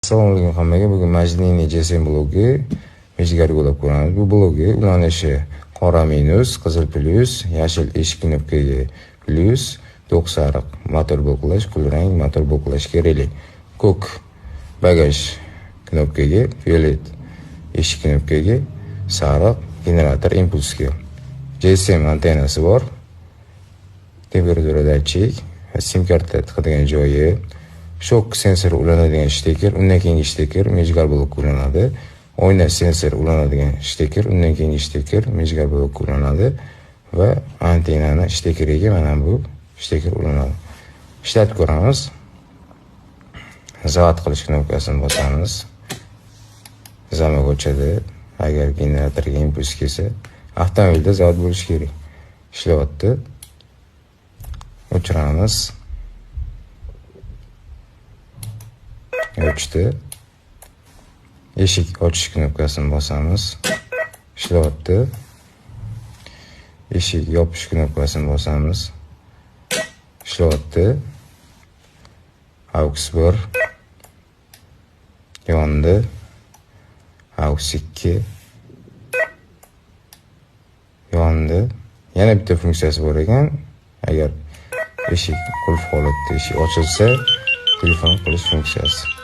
Assalomu alaykum hammaga. Bugun Majnini GSM blogi Mijgarga ulab ko'ramiz. Bu blogi ulanishi qora minus, qizil plus, yashil eshik knopkaga plus, to'q sariq motor bloklash, kulrang motor bloklash kerakli. Ko'k bagaj knopkaga, violet eshik knopkaga, sariq generator impulsga. GSM antennasi bor. Temperatura datchik, sim karta tiqadigan joyi, shok sensor ulanadigan shteker, undan keyingi shteker Mijgar blok ulanadi. Oyna sensor ulanadigan shteker, undan keyingi shteker Mijgar blok ulanadi va antennani shtekeriga mana bu shteker ulanadi. Ishlatib ko'ramiz. Zavod qilish knopkasini bosamiz. Zamok o'chadi. Agar generatorga impuls kelsa, avtomobilda zavod bo'lishi kerak. Ishlayapti. O'chiramiz. O'chdi. Eshik ochish knopkasini bosamiz. Ishlayapti. Eshik yopish knopkasini bosamiz. Ishlayapti. AUX 1 yondi. AUX 2 yondi. Yana bitta funksiyasi bor ekan. Agar eshik qulf holatda eshik ochilsa, telefon qilish funksiyasi.